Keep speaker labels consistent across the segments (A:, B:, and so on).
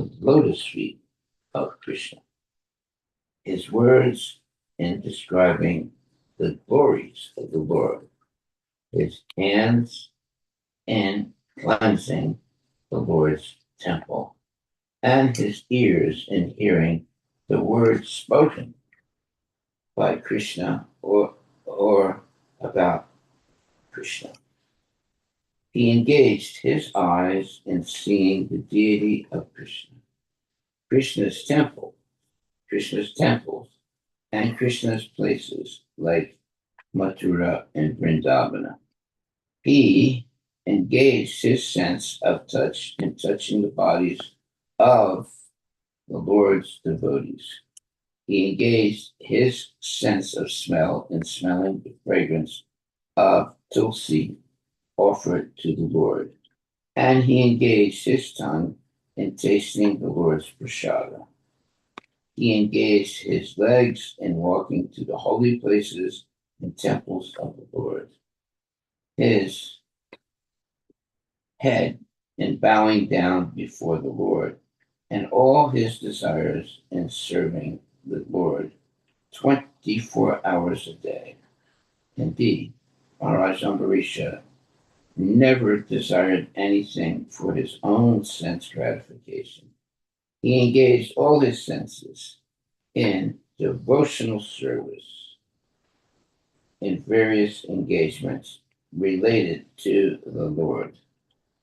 A: the lotus feet of Krishna. His words in describing the glories of the Lord, his hands in cleansing the Lord's temple, and his ears in hearing the words spoken by Krishna or about Krishna. He engaged his eyes in seeing the deity of Krishna, Krishna's temple, Krishna's temples, and Krishna's places like Mathura and Vrindavana. He engaged his sense of touch in touching the bodies of the Lord's devotees. He engaged his sense of smell in smelling the fragrance of tulsi offered to the Lord. And he engaged his tongue in tasting the Lord's prasada. He engaged his legs in walking to the holy places and temples of the Lord. His head in bowing down before the Lord, and all his desires in serving the Lord 24 hours a day. Indeed, Maharaj Ambarisha never desired anything for his own sense gratification. He engaged all his senses in devotional service in various engagements related to the Lord.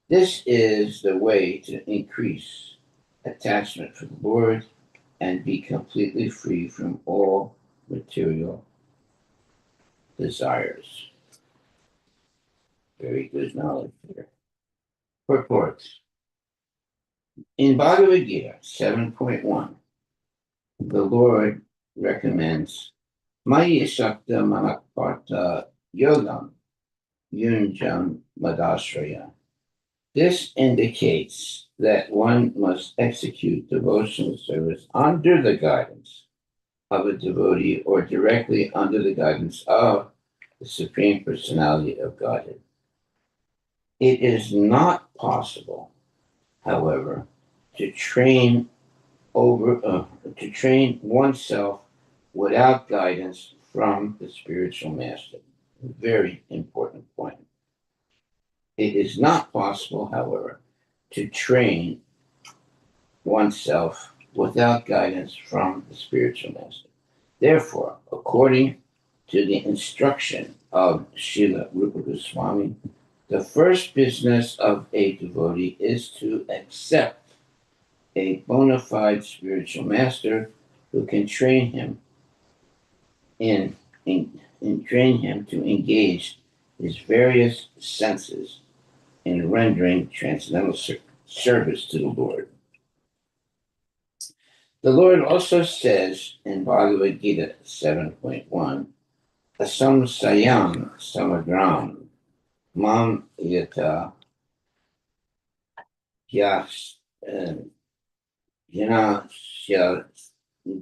A: This is the way to increase attachment for the Lord and be completely free from all material desires. Very good knowledge here. Purports. In Bhagavad Gita 7.1, the Lord recommends Maya Shakta Manakparta Yogam Yunjam Madashraya. This indicates that one must execute devotional service under the guidance of a devotee or directly under the guidance of the Supreme Personality of Godhead. It is not possible, however, to train oneself without guidance from the spiritual master. Very important point. It is not possible, however, to train oneself without guidance from the spiritual master. Therefore, according to the instruction of Srila Rupa Goswami, the first business of a devotee is to accept a bona fide spiritual master who can train him train him to engage his various senses in rendering transcendental service to the Lord. The Lord also says in Bhagavad Gita 7.1, Asam Sayam Samagram Mam Yata Yas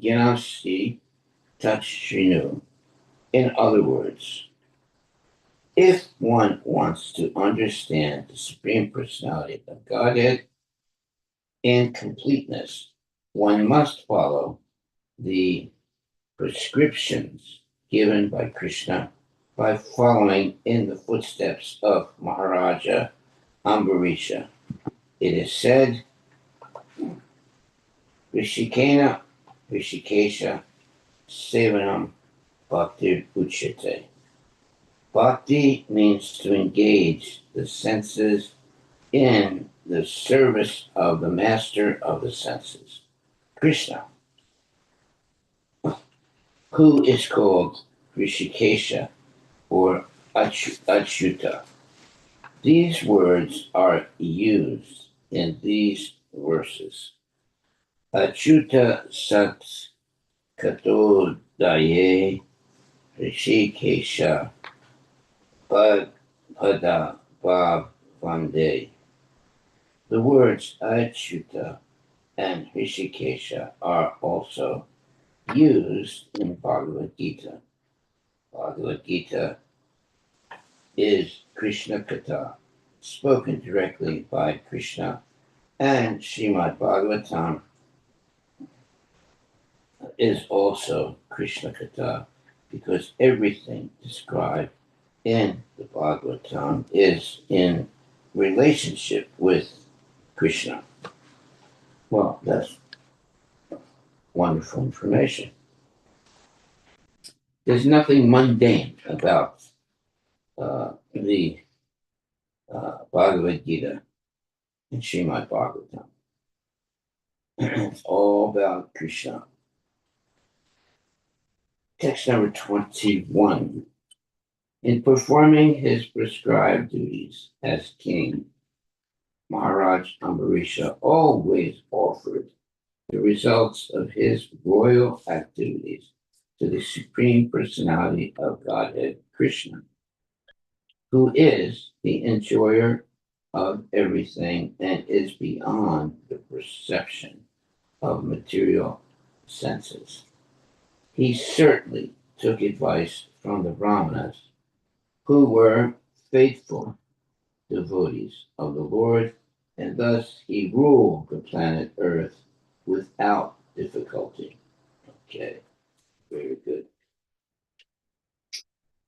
A: Yanasi Tachrinu. In other words, if one wants to understand the Supreme Personality of Godhead in completeness, one must follow the prescriptions given by Krishna by following in the footsteps of Maharaja Ambarisha. It is said, Rishikena Rishikesha Sevanam Bhakti Uchyate. Bhakti means to engage the senses in the service of the master of the senses, Krishna, who is called Rishikesha or Achyuta. These words are used in these verses. Achyuta Sat Kato Daye Rishikesha Pada Bhav Vande. The words Achyuta and Rishikesha are also used in Bhagavad Gita. Bhagavad Gita is Krishna Katha, spoken directly by Krishna And Srimad Bhagavatam is also Krishna Katha, because everything described in the Bhagavatam is in relationship with Krishna. Well, that's wonderful information. There's nothing mundane about the Bhagavad Gita and Srimad Bhagavatam. It's all about Krishna. Text number 21. In performing his prescribed duties as king, Maharaj Ambarisha always offered the results of his royal activities to the Supreme Personality of Godhead, Krishna, who is the enjoyer of everything and is beyond the perception of material senses. He certainly took advice from the Brahmanas, who were faithful devotees of the Lord, and thus he ruled the planet Earth without difficulty. Okay, very good.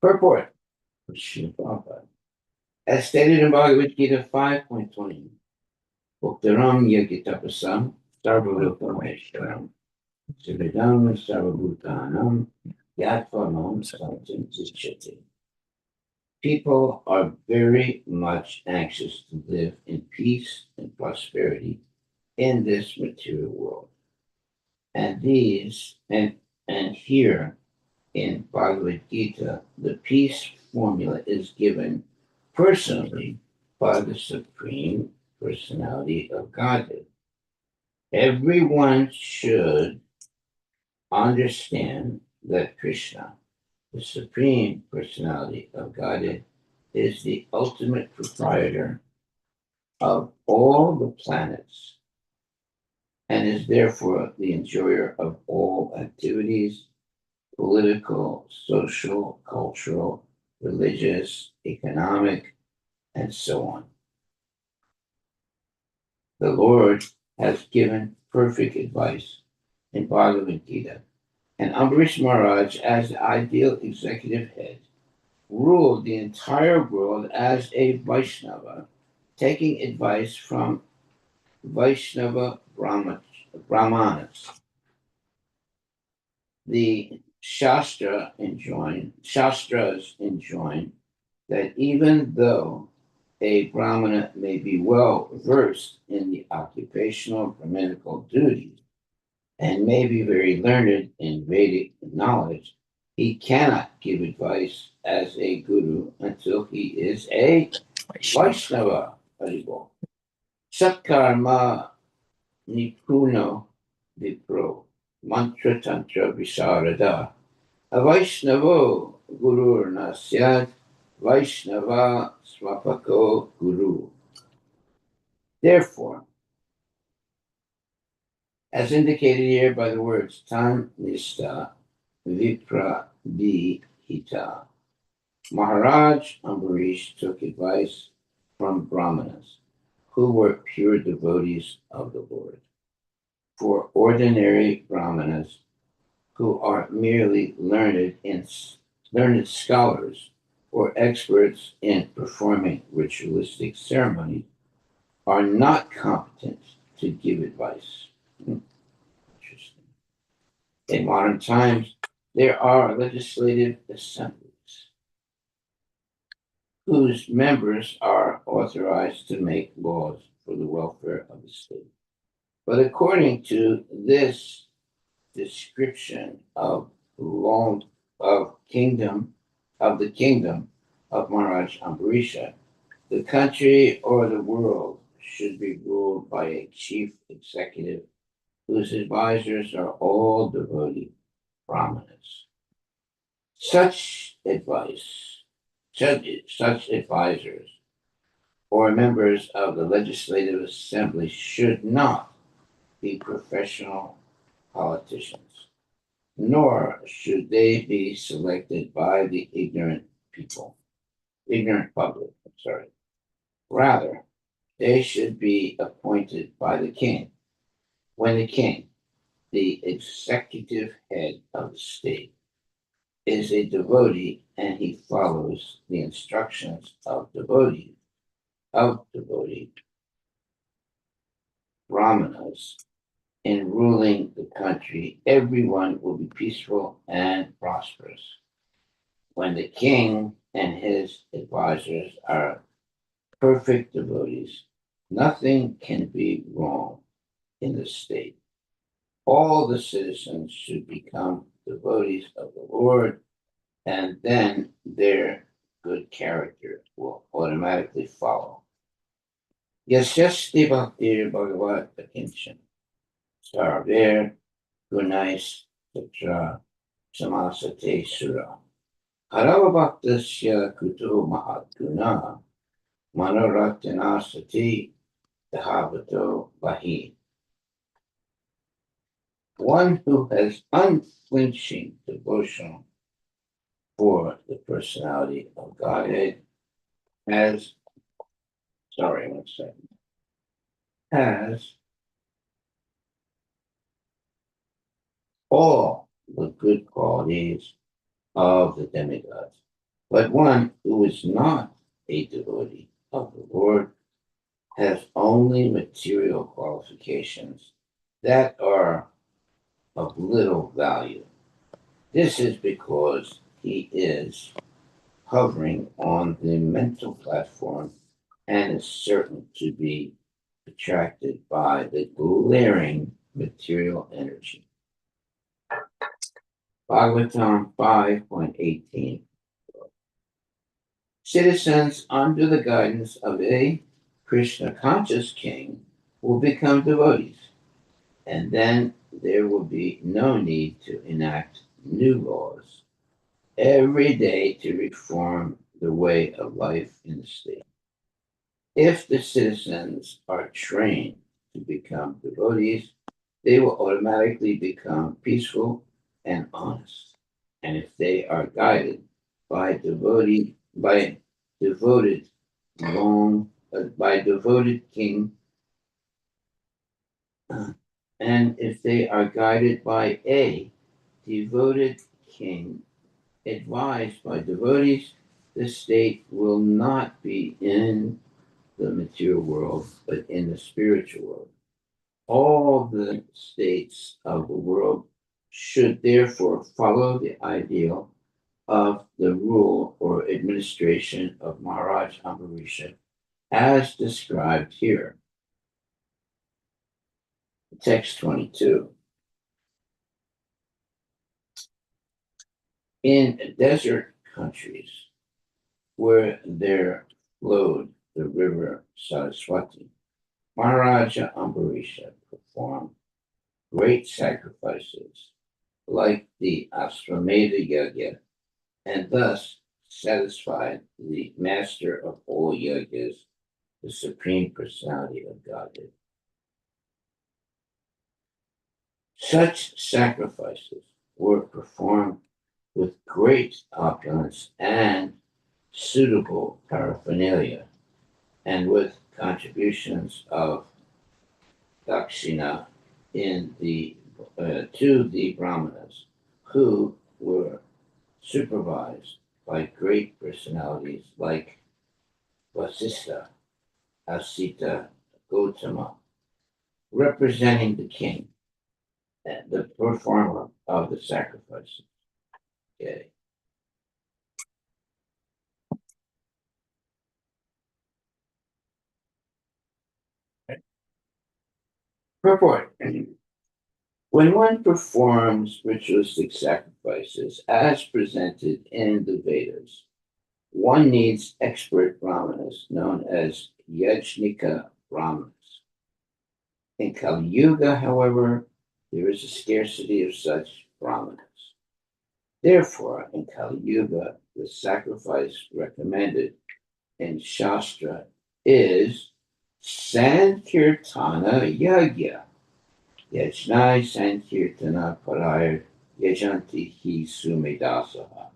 A: Purport of Srila Prabhupada. As stated in Bhagavad Gita 5.20, Bhaktaram Yagitapasam Sarvalokameshwaram Siddham Sarvabhutanam Yatvarmam Santam Zichati. People are very much anxious to live in peace and prosperity in this material world. And here in Bhagavad Gita, the peace formula is given personally by the Supreme Personality of Godhead. Everyone should understand that Krishna, the Supreme Personality of Godhead, is the ultimate proprietor of all the planets and is therefore the enjoyer of all activities, political, social, cultural, religious, economic, and so on. The Lord has given perfect advice in Bhagavad Gita, and Harivilas Maharaj, as the ideal executive head, ruled the entire world as a Vaishnava, taking advice from Vaishnava Brahmanas. The Shastras enjoin that even though a Brahmana may be well versed in the occupational Brahminical duties and may be very learned in Vedic knowledge, he cannot give advice as a guru until he is a Vaishnava. Satkarma Nipuno Vipro Mantra Tantra Visarada Avaishnavo Guru Nasyad Vaishnava Swapako Guru. Therefore, as indicated here by the words Tan Nista Vipra Hita, Maharaj Ambarish took advice from Brahmanas, who were pure devotees of the Lord. For ordinary Brahmanas, who are merely learned scholars or experts in performing ritualistic ceremonies, are not competent to give advice. Interesting. In modern times, there are legislative assemblies whose members are authorized to make laws for the welfare of the state. But according to this description of the kingdom of Maharaj Ambarisha, the country or the world should be ruled by a chief executive whose advisors are all devotee Brahmanas. Such advisors or members of the legislative assembly should not be professional politicians, nor should they be selected by the ignorant public. Rather, They should be appointed by the king. When the king, the executive head of the state, is a devotee and he follows the instructions of devotee brahmanas in ruling the country, everyone will be peaceful and prosperous. When the king and his advisors are perfect devotees, nothing can be wrong in the state. All the citizens should become devotees of the Lord, and then their good character will automatically follow. Yasyasti bhaktir bhagavat akinchan sarver gunais tatra samasate sura. Harava bhaktasya kuto mahatguna manorattanasati dhavato bahi. One who has unflinching devotion for the personality of Godhead has, sorry, one second, has all the good qualities of the demigods. But one who is not a devotee of the Lord has only material qualifications that are of little value. This is because he is hovering on the mental platform and is certain to be attracted by the glaring material energy. Bhagavatam 5.18. Citizens under the guidance of a Krishna conscious king will become devotees, and then there will be no need to enact new laws every day to reform the way of life in the state. If the citizens are trained to become devotees, they will automatically become peaceful and honest. And if they are guided by devoted by devoted king, and if they are guided by a devoted king advised by devotees, the state will not be in the material world, but in the spiritual world. All the states of the world should therefore follow the ideal of the rule or administration of Maharaj Ambarisha as described here. Text 22. In desert countries where there flowed the river Saraswati, Maharaja Ambarisha performed great sacrifices like the Ashwamedha Yajna and thus satisfied the master of all yajnas, the Supreme Personality of Godhead. Such sacrifices were performed with great opulence and suitable paraphernalia, and with contributions of dakshina to the brahmanas, who were supervised by great personalities like Vasista, Asita, Gautama, representing the king and the performer of the sacrifices. Okay. Purport. When one performs ritualistic sacrifices as presented in the Vedas, one needs expert brahmanas known as yajnika brahmanas. In Kali Yuga, however, there is a scarcity of such brahmanas. Therefore, in Kali Yuga, the sacrifice recommended in Shastra is Sankirtana Yagya. Yajnai Sankirtana Parayar Yajanti Hi Sumedasaha.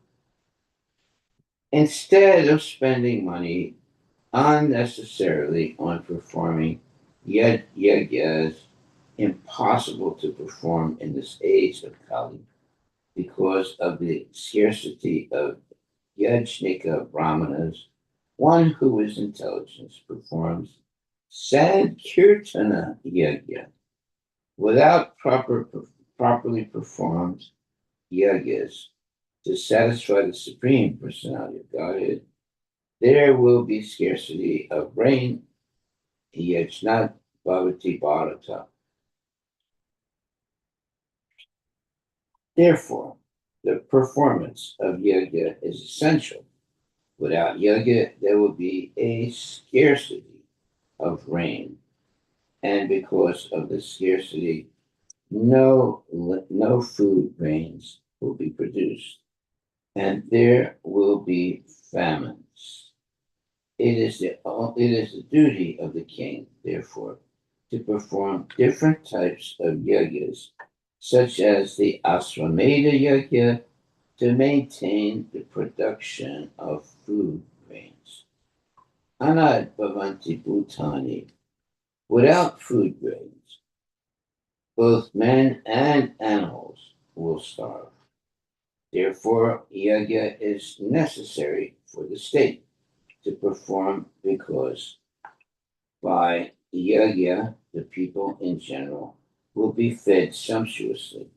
A: Instead of spending money unnecessarily on performing yagyas impossible to perform in this age of Kali because of the scarcity of Yajnika Brahmanas. One who is intelligent performs Sankirtana Yajna without properly performed yagyas to satisfy the Supreme Personality of Godhead. There will be scarcity of rain, yajnat bhavati bharata. Therefore, the performance of yoga is essential. Without yoga, there will be a scarcity of rain, and because of the scarcity, no food grains will be produced, and there will be famines. It is the duty of the king, therefore, to perform different types of yagyas, such as the Aswamedha yagya, to maintain the production of food grains. Anad bhavanti bhutani. Without food grains, both men and animals will starve. Therefore, yagya is necessary for the state to perform because by yagya, the people in general will be fed sumptuously.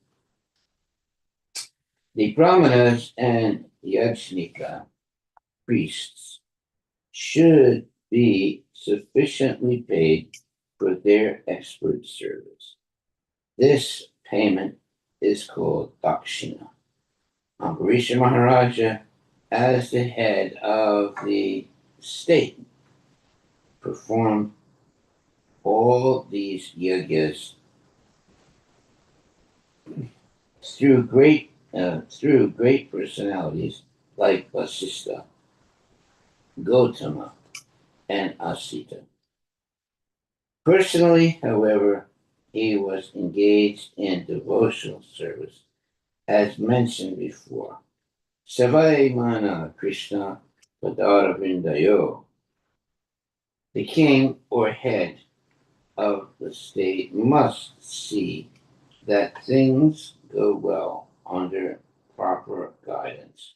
A: The brahmanas and yajnika priests should be sufficiently paid for their expert service. This payment is called dakshina. Harivilas Maharaja, as the head of the state, performed all these yagyas through great personalities like Vasista, Gotama, and Asita. Personally, however, he was engaged in devotional service, as mentioned before. Savai Mana Krishna Padaravindayo. The king or head of the state must see that things go well under proper guidance,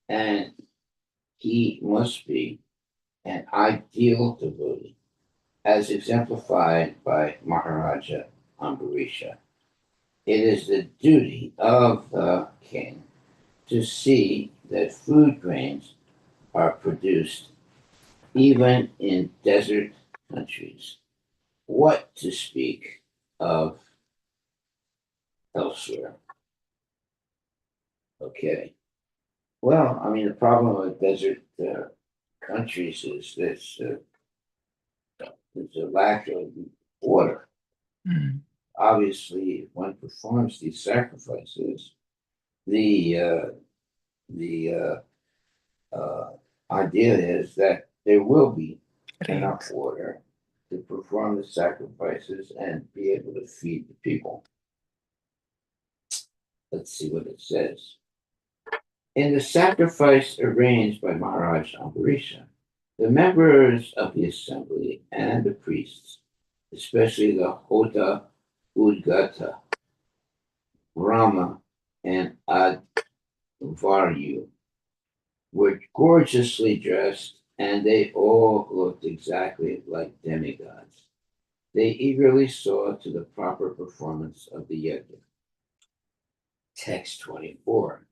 A: and he must be an ideal devotee, as exemplified by Maharaja Ambarisha. It is the duty of the king to see that food grains are produced even in desert countries. What to speak of elsewhere? Okay. Well, I mean, the problem with desert countries is there's a lack of water.
B: Mm.
A: Obviously, if one performs these sacrifices, the idea is that there will be enough water to perform the sacrifices and be able to feed the people. Let's see what it says. In the sacrifice arranged by Maharaj Ambarisha, the members of the assembly and the priests, especially the Hota Udgata, Rama, and Advaryu, were gorgeously dressed, and they all looked exactly like demigods. They eagerly saw to the proper performance of the yajna. Text 24.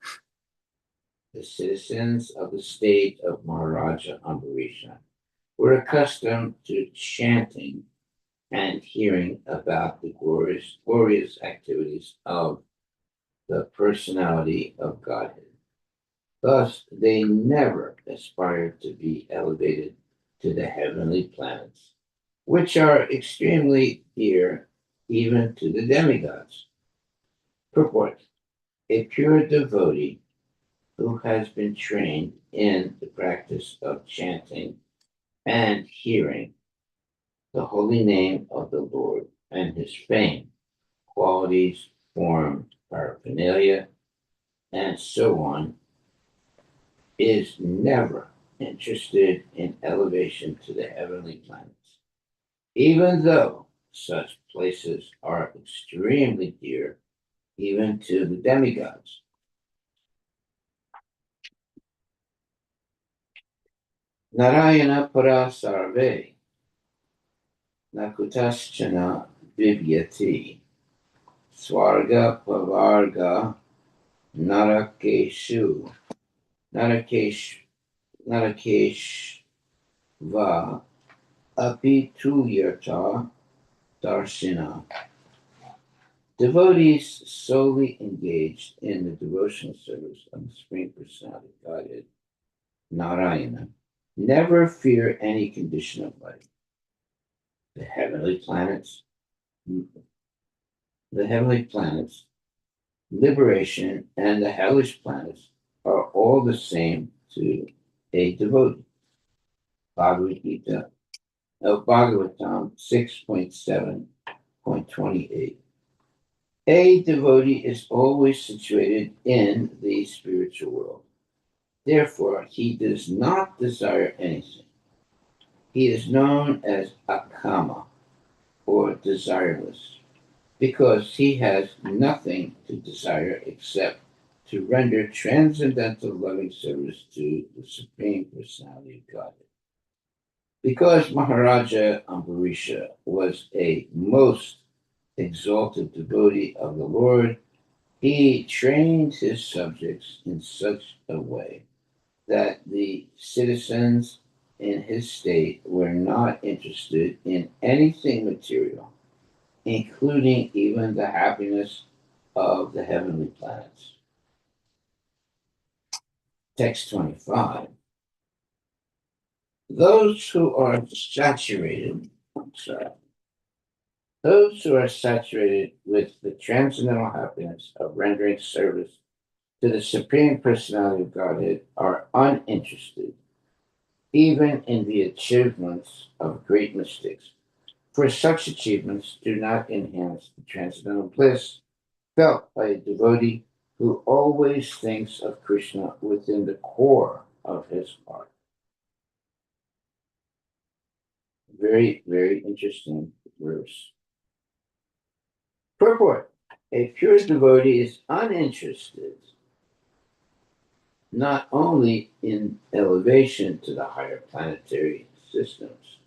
A: The citizens of the state of Maharaja Ambarisha were accustomed to chanting and hearing about the glorious activities of the personality of Godhead. Thus, they never aspired to be elevated to the heavenly planets, which are extremely dear even to the demigods. Purport. A pure devotee who has been trained in the practice of chanting and hearing the holy name of the Lord and his fame, qualities, form, paraphernalia, and so on, is never interested in elevation to the heavenly planets, even though such places are extremely dear even to the demigods. Narayana Parasarve Nakutaschana Vivyati Swarga Pavarga Narakeshu Narakesh Narakeshva Apituyata Darshina. Devotees solely engaged in the devotional service of the Supreme Personality of Godhead, Narayana, never fear any condition of life. The heavenly planets, the heavenly planets, liberation, and the hellish planets are all the same to a devotee. Bhagavad Gita, Bhagavatam 6.7.28. A devotee is always situated in the spiritual world. Therefore, he does not desire anything. He is known as akama, or desireless, because he has nothing to desire except to render transcendental loving service to the Supreme Personality of Godhead. Because Maharaja Ambarisha was a most exalted devotee of the Lord, he trained his subjects in such a way that the citizens in his state were not interested in anything material, including even the happiness of the heavenly planets. Text 25. Those who are saturated, those who are saturated with the transcendental happiness of rendering service to the Supreme Personality of Godhead are uninterested even in the achievements of great mystics, for such achievements do not enhance the transcendental bliss felt by a devotee who always thinks of Krishna within the core of his heart. Very, very interesting verse. Purport. A pure devotee is uninterested not only in elevation to the higher planetary systems,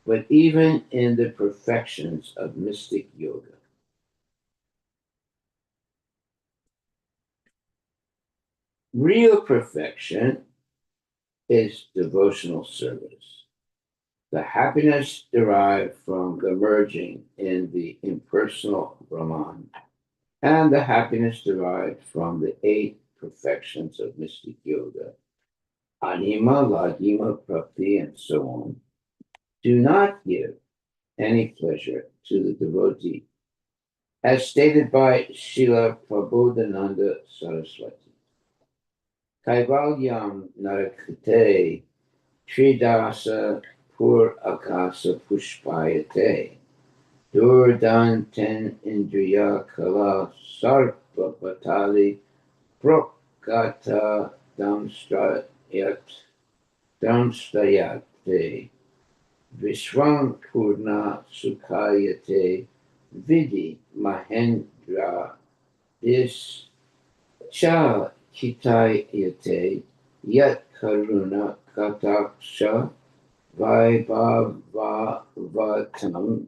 A: but even in the perfections of mystic yoga. Real perfection is devotional service. The happiness derived from the merging in the impersonal Brahman, and the happiness derived from the 8 perfections of mystic yoga, Anima, Ladima, Prapti, and so on, do not give any pleasure to the devotee, as stated by Srila Prabodhananda Saraswati. Kaivalyam narakate tridasa pur akasa pushpayate durdan ten indriya kala sarpa patali prokata damstrayate vishwam purna sukhayate vidi mahendra is cha kitayate yat karuna kataksha vaibhavatam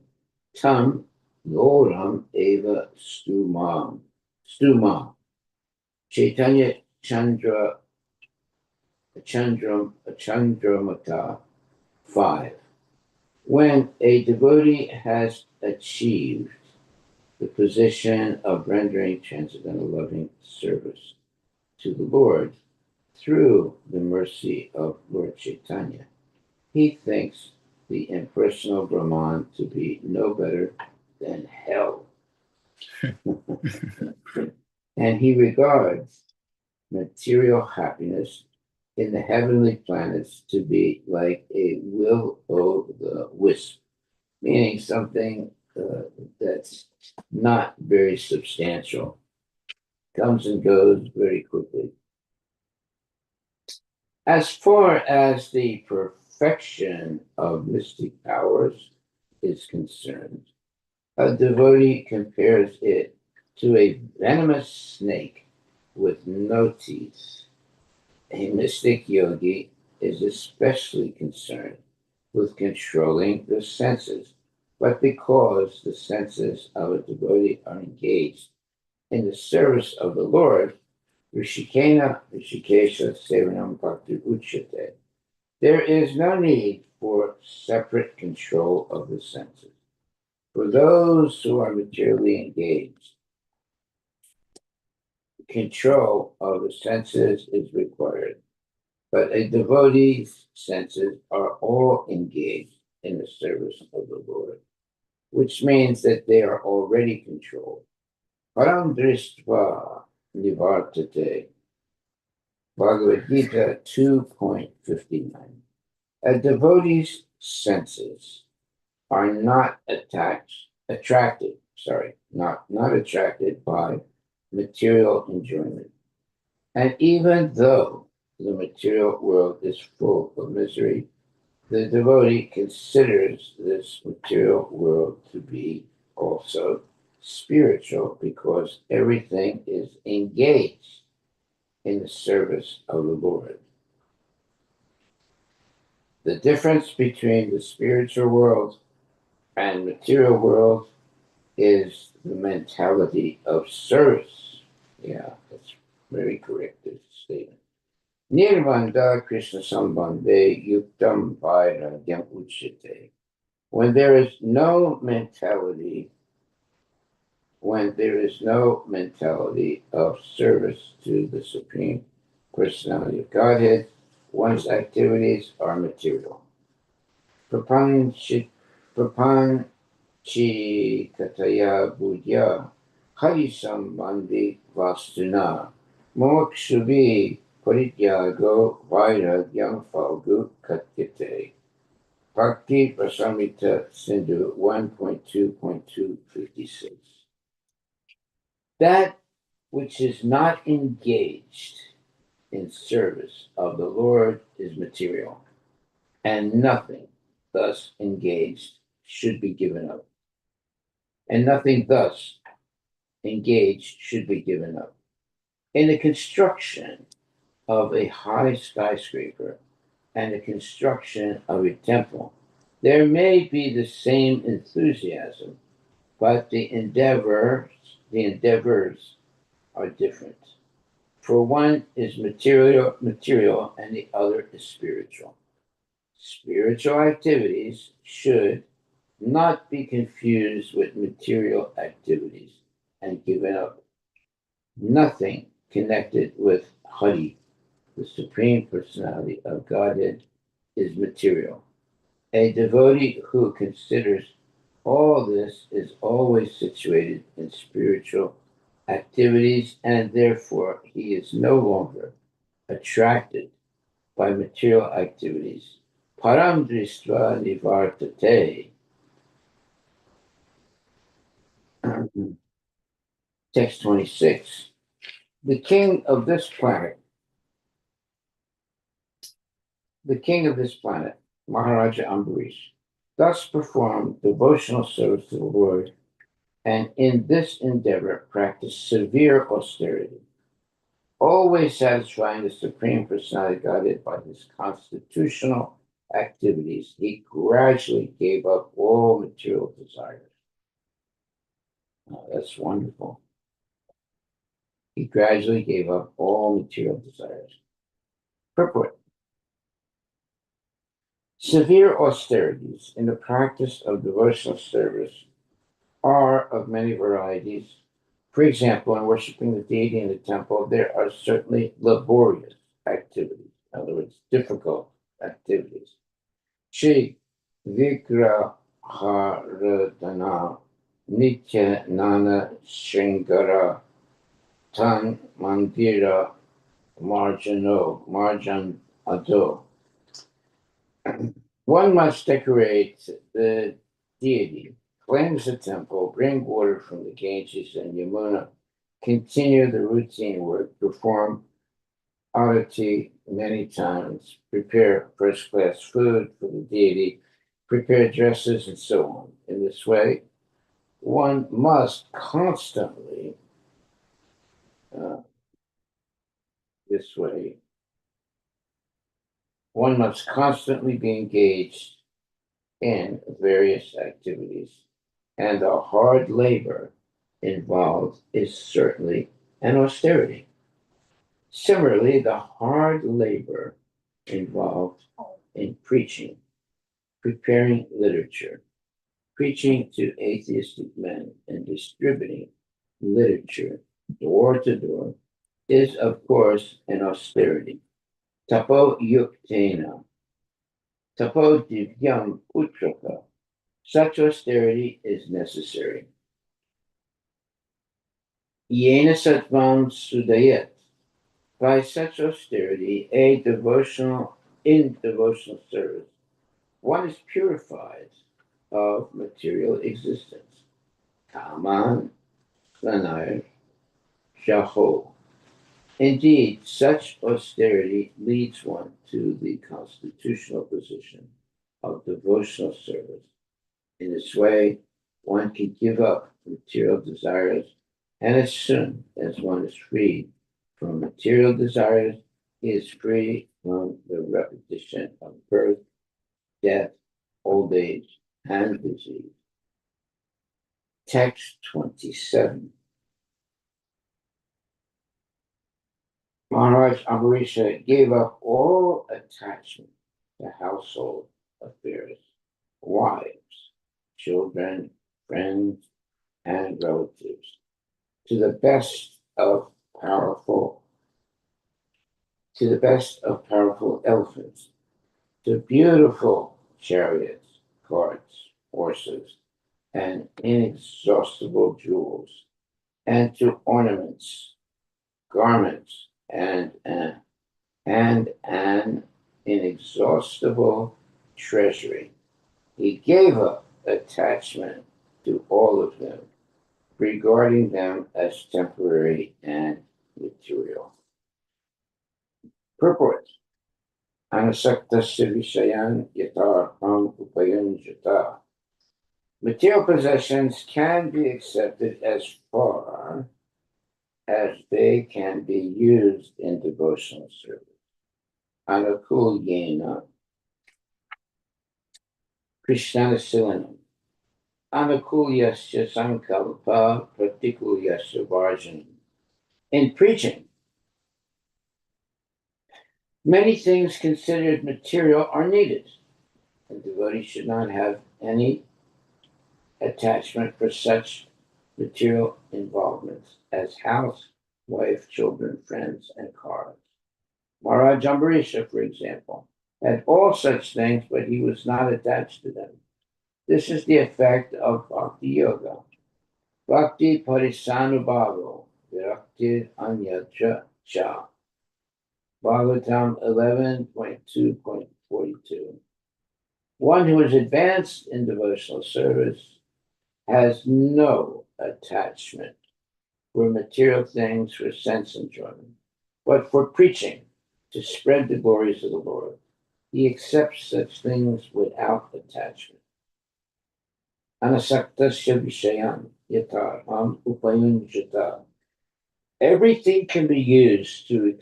A: tam loram eva stuma Chaitanya Chandramata 5. When a devotee has achieved the position of rendering transcendental loving service to the Lord through the mercy of Lord Chaitanya, he thinks the impersonal Brahman to be no better than hell. And he regards material happiness in the heavenly planets to be like a will-o'-the-wisp, meaning something that's not very substantial, comes and goes very quickly. As far as the perfection of mystic powers is concerned, a devotee compares it to a venomous snake with no teeth. A mystic yogi is especially concerned with controlling the senses, but because the senses of a devotee are engaged in the service of the Lord, Rishikesha Sevanam Bhakti Uchyate, there is no need for separate control of the senses. For those who are materially engaged, control of the senses is required, but a devotee's senses are all engaged in the service of the Lord, which means that they are already controlled. Param Dristva Nivartate, Bhagavad Gita 2.59. A devotee's senses are not not attracted by material enjoyment. And even though the material world is full of misery, the devotee considers this material world to be also spiritual because everything is engaged in the service of the Lord. The difference between the spiritual world and material world is the mentality of service. Yeah, that's very correct statement. Nirvanda Krishna Sambandhe Yuktam Vairagyam Uchyate. When there is no mentality, of service to the Supreme Personality of Godhead, one's activities are material. Prapanchi Kataya Budya Hari Sambandhi Vastuna Mokshubi Parityago Vairagyam Falgu Katyate. Bhakti Prasamita Sindhu 1.2.256. That which is not engaged in service of the Lord is material, and nothing thus engaged should be given up. And nothing thus engaged should be given up. In the construction of a high skyscraper and the construction of a temple, there may be the same enthusiasm, but the endeavors are different. For one is material, and the other is spiritual. Spiritual activities should not be confused with material activities and given up. Nothing connected with Hari, the Supreme Personality of Godhead, is material. A devotee who considers all this is always situated in spiritual activities, and therefore he is no longer attracted by material activities. Param dristva nivartate. Text 26. The king of this planet, Maharaja Ambarish, thus performed devotional service to the Lord, and in this endeavor practiced severe austerity, always satisfying the Supreme Personality of Godhead by his constitutional activities. He gradually gave up all material desires. Oh, that's wonderful. He gradually gave up all material desires. Purport. Severe austerities in the practice of devotional service are of many varieties. For example, in worshiping the deity in the temple, there are certainly laborious activities, in other words, difficult activities. Shri Vigraharadhana Nitya Nana Shringara Tan Mandira Marjan Ado. One must decorate the deity, cleanse the temple, bring water from the Ganges and Yamuna, continue the routine work, perform arati many times, prepare first-class food for the deity, prepare dresses, and so on. In one must constantly, uh, this way, one must constantly be engaged in various activities, and the hard labor involved is certainly an austerity. Similarly, the hard labor involved in preaching, preparing literature, preaching to atheistic men, and distributing literature door to door is, of course, an austerity. Tapo yuktena, tapo divyam utraka. Such austerity is necessary. Yena satvam sudayet. By such austerity, in devotional service, one is purified of material existence. Kaman lanai shaho. Indeed, such austerity leads one to the constitutional position of devotional service. In this way, one can give up material desires, and as soon as one is freed from material desires, he is free from the repetition of birth, death, old age, and disease. Text 27. Maharaj Ambarisha gave up all attachment to household affairs, wives, children, friends, and relatives, to the best of powerful elephants, to beautiful chariots, carts, horses, and inexhaustible jewels, and to ornaments, garments, and an inexhaustible treasury. He gave up attachment to all of them, regarding them as temporary and material. Purport. Anasaktasya vishayan yatarham upayunjata. Material possessions can be accepted as far as they can be used in devotional service. Anukulyena Krishnanasilana. Anukulyasya sankalpa pratikulyasya varjanam. In preaching, many things considered material are needed. A devotee should not have any attachment for such material involvements as house, wife, children, friends, and cars. Maharaj Ambarisha, for example, had all such things, but he was not attached to them. This is the effect of Bhakti Yoga. Bhakti Parisanubhavo, Virakti Anyatra Cha. Bhagavatam 11.2.42. One who is advanced in devotional service has no attachment for material things for sense enjoyment, but for preaching, to spread the glories of the Lord. He accepts such things without attachment. Anasaktasya vishayan yatarham upayunjata. Everything can be used to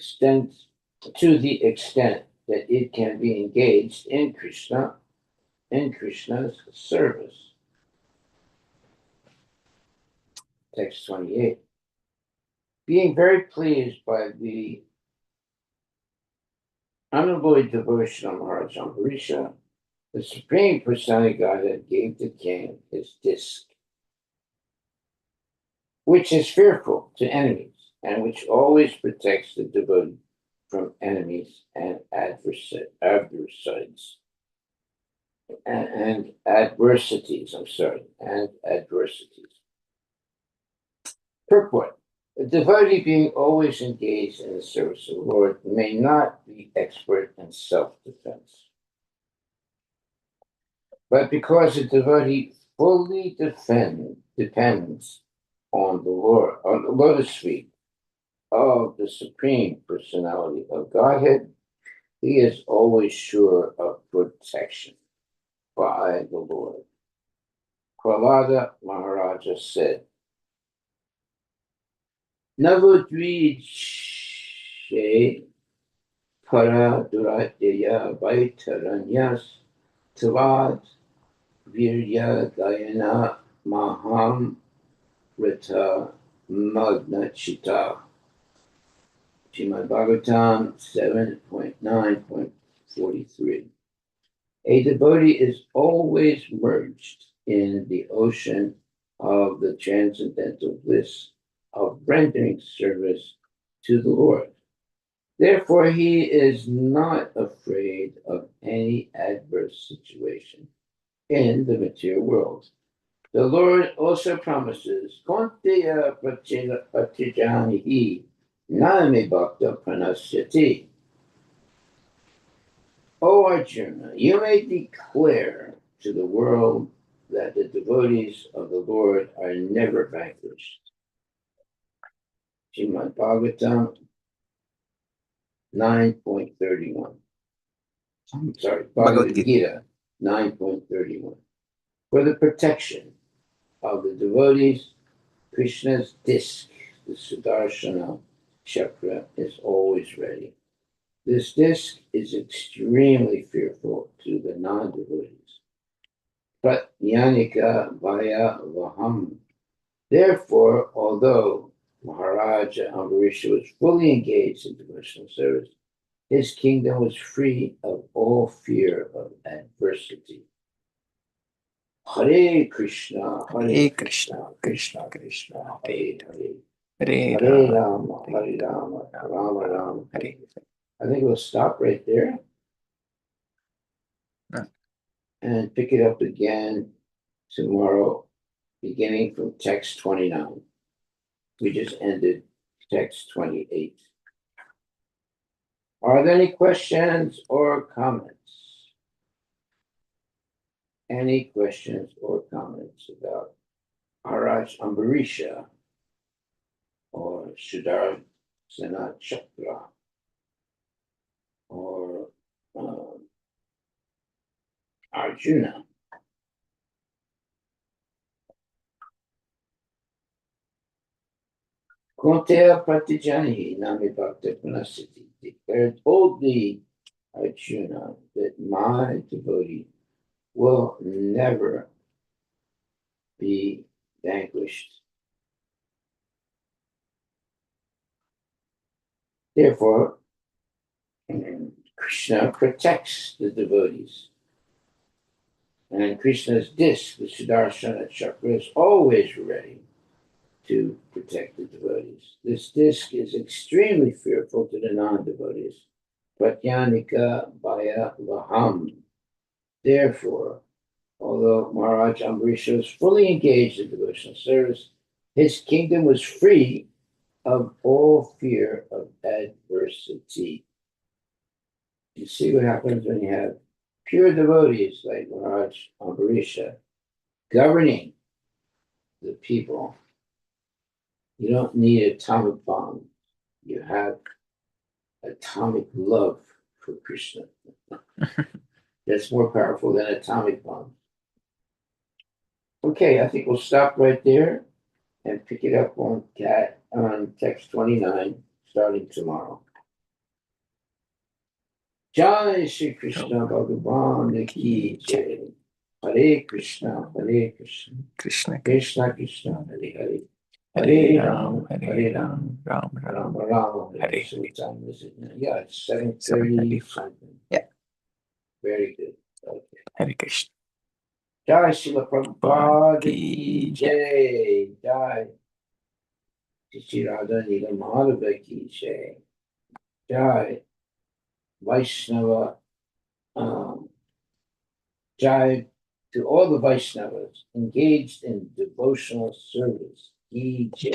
A: the extent that it can be engaged in Krishna's service. Text 28. Being very pleased by the unalloyed devotion of Maharaj Ambarisha, the Supreme Personality of Godhead gave the king his disc, which is fearful to enemies, and which always protects the devotee from enemies and adversities. Purport. A devotee being always engaged in the service of the Lord may not be expert in self-defense. But because a devotee fully depends on the Lord, on the lotus feet of the Supreme Personality of Godhead, He is always sure of protection by the Lord. Harivilas Maharaj said, Navadviche para duratya vaitaranyas tavad virya gayana maham rita magnachita. Srimad Bhagavatam 7.9.43. A devotee is always merged in the ocean of the transcendental bliss of rendering service to the Lord. Therefore, he is not afraid of any adverse situation in the material world. The Lord also promises, Konteya Pratijanihi Nami Bhakta Pranasyati. O Arjuna, you may declare to the world that the devotees of the Lord are never vanquished. Srimad Bhagavatam 9.31. I'm sorry, Bhagavad Gita 9.31. For the protection of the devotees, Krishna's disc, the Sudarshana chakra, is always ready. This disc is extremely fearful to the non-devotees. But Yanika Vaya Vaham. Therefore, although Maharaja Ambarisha was fully engaged in devotional service, his kingdom was free of all fear of adversity. Hare Krishna,
B: Hare Krishna, Krishna Krishna, Hare
A: Hare,
B: Hare
A: Hare
B: Rama,
A: Rama, Hare Rama, Rama Rama.
B: Hare.
A: I think we'll stop right there and pick it up again tomorrow, beginning from text 29. We just ended text 28. Are there any questions or comments? Any questions or comments about Maharaj Ambarisha or Sudarsana Chakra or Arjuna? Konteya Pratijani Nami Bhakta Punasiti declared boldly, Arjuna, that my devotee will never be vanquished. Therefore, Krishna protects the devotees. And Krishna's disc, the Sudarshana chakra, is always ready to protect the devotees. This disc is extremely fearful to the non-devotees. Pratyanika Bhaya Vaham. Therefore, although Maharaj Ambarisha was fully engaged in devotional service, his kingdom was free of all fear of adversity. You see what happens when you have pure devotees like Maharaj Ambarisha governing the people. You don't need atomic bomb. You have atomic love for Krishna. That's more powerful than atomic bomb. Okay, I think we'll stop right there and pick it up on text 29 starting tomorrow. Jai Shri Krishna Bhagavan Ki Jai. Hare Krishna, Hare Krishna,
B: Krishna
A: Krishna Krishna, Hare Hare.
B: Hare Ram, Hare Ram, Ram
A: Ram
B: Ram,
A: Ram.
B: Hare.
A: So what time is it now? Yeah, it's 7:30
B: 7:30.
A: something.
B: Yeah.
A: Very good. Okay.
B: Hare Krishna.
A: Jai Srila Prabhupada
B: Ki
A: Ki Jai. Jai Shri Radha Nila Madhava Ki Jai. Jai Vaishnava. Jai to all the Vaishnavas engaged in devotional service. Ki Jai.